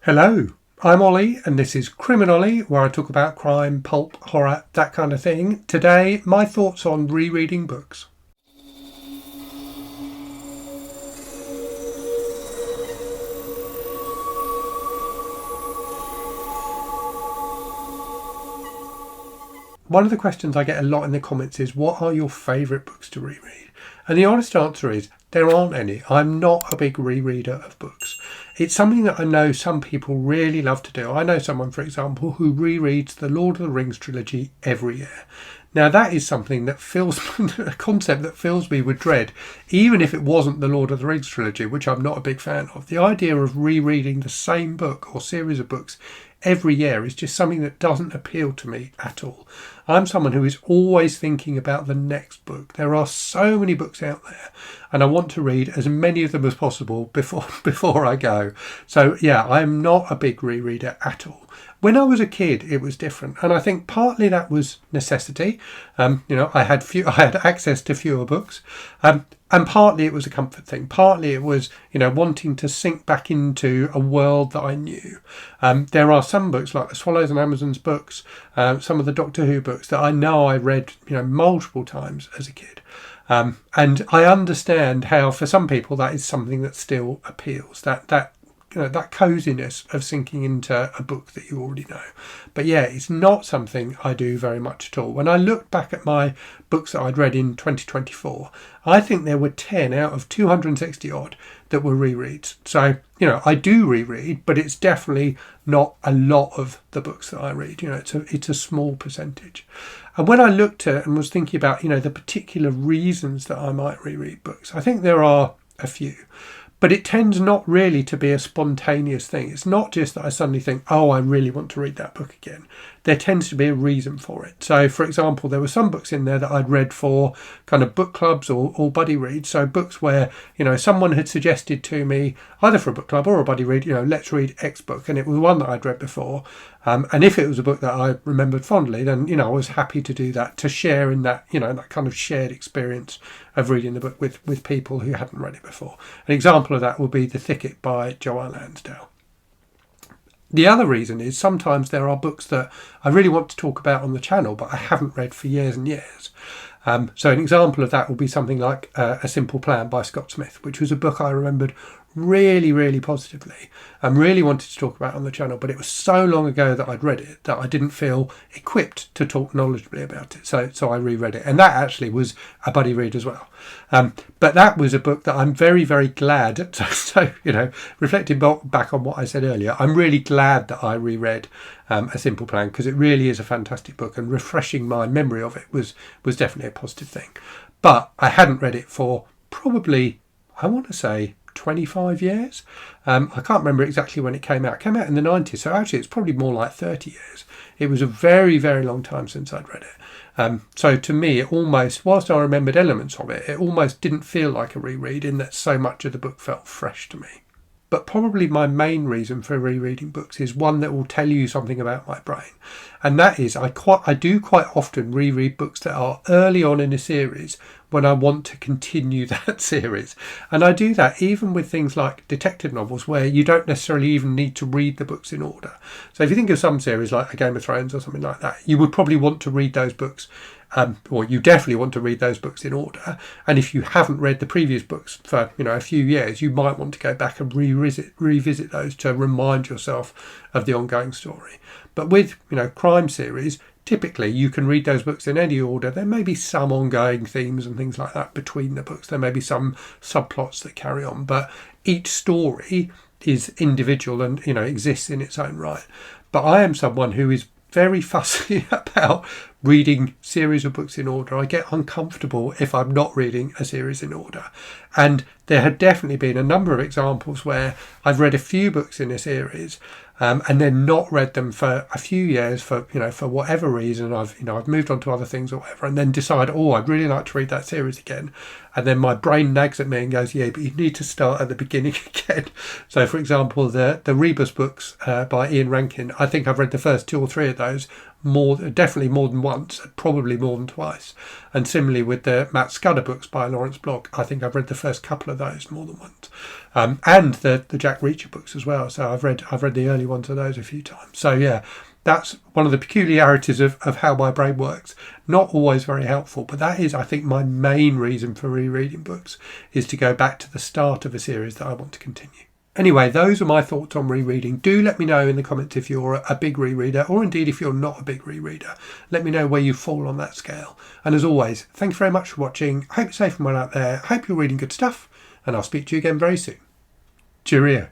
Hello, I'm Ollie and this is CriminOlly, where I talk about crime, pulp, horror, that kind of thing. Today, my thoughts on rereading books. One of the questions I get a lot in the comments is, what are your favourite books to reread? And the honest answer is, there aren't any. I'm not a big rereader of books. It's something that I know some people really love to do. I know someone, for example, who rereads the Lord of the Rings trilogy every year. Now that is something that fills a concept that fills me with dread, even if it wasn't the Lord of the Rings trilogy, which I'm not a big fan of. The idea of rereading the same book or series of books every year is just something that doesn't appeal to me at all. I'm someone who is always thinking about the next book. There are so many books out there and I want to read as many of them as possible before I go. So yeah, I'm not a big rereader at all. When I was a kid, it was different, and I think partly that was necessity. I had access to fewer books, and partly it was a comfort thing. Partly it was, wanting to sink back into a world that I knew. There are some books like the Swallows and Amazons books, some of the Doctor Who books that I know I read, multiple times as a kid. And I understand how, for some people, that is something that still appeals. That coziness of sinking into a book that you already know. But yeah, it's not something I do very much at all. When I look back at my books that I'd read in 2024, I think there were 10 out of 260 odd that were rereads. So, I do reread, but it's definitely not a lot of the books that I read. It's a small percentage. And when I looked at and was thinking about, the particular reasons that I might reread books, I think there are a few. But it tends not really to be a spontaneous thing. It's not just that I suddenly think, oh, I really want to read that book again. There tends to be a reason for it. So, for example, there were some books in there that I'd read for kind of book clubs or buddy reads. So books where, someone had suggested to me, either for a book club or a buddy read, let's read X book. And it was one that I'd read before. And if it was a book that I remembered fondly, then, I was happy to do that, to share in that, that kind of shared experience of reading the book with people who hadn't read it before. An example of that would be The Thicket by Joanne Lansdale. The other reason is sometimes there are books that I really want to talk about on the channel, but I haven't read for years and years. So an example of that will be something like A Simple Plan by Scott Smith, which was a book I remembered really, really positively and really wanted to talk about on the channel, but it was so long ago that I'd read it that I didn't feel equipped to talk knowledgeably about it. So I reread it, and that actually was a buddy read as well. But that was a book that I'm very, very glad. So reflecting back on what I said earlier, I'm really glad that I reread A Simple Plan, because it really is a fantastic book, and refreshing my memory of it was definitely a positive thing. But I hadn't read it for probably, I want to say, 25 years. I can't remember exactly when it came out. It came out in the 90s, so actually it's probably more like 30 years. It was a very, very long time since I'd read it. So to me, it almost, whilst I remembered elements of it, it almost didn't feel like a reread, in that so much of the book felt fresh to me. But probably my main reason for rereading books is one that will tell you something about my brain. And that is, I do quite often reread books that are early on in a series when I want to continue that series. And I do that even with things like detective novels, where you don't necessarily even need to read the books in order. So if you think of some series like A Game of Thrones or something like that, you would probably want to read those books, or you definitely want to read those books in order. And if you haven't read the previous books for a few years, you might want to go back and revisit those to remind yourself of the ongoing story. But with crime series, typically you can read those books in any order. There may be some ongoing themes and things like that between the books. There may be some subplots that carry on, but each story is individual and exists in its own right. But I am someone who is very fussy about reading series of books in order. I get uncomfortable if I'm not reading a series in order. And there have definitely been a number of examples where I've read a few books in a series and then not read them for a few years for whatever reason. I've moved on to other things or whatever, and then decide, I'd really like to read that series again. And then my brain nags at me and goes, yeah, but you need to start at the beginning again. So for example, the Rebus books by Ian Rankin, I think I've read the first 2 or 3 of those definitely more than once, probably more than twice. And similarly with the Matt Scudder books by Lawrence Block, I think I've read the first couple of those more than once. and the Jack Reacher books as well. So I've read the early ones of those a few times. So yeah, that's one of the peculiarities of how my brain works. Not always very helpful, but that is, I think, my main reason for rereading books, is to go back to the start of a series that I want to continue. Anyway, those are my thoughts on rereading. Do let me know in the comments if you're a big rereader, or indeed if you're not a big rereader. Let me know where you fall on that scale. And as always, thank you very much for watching. I hope you're safe and well out there. I hope you're reading good stuff, and I'll speak to you again very soon. Cheerio.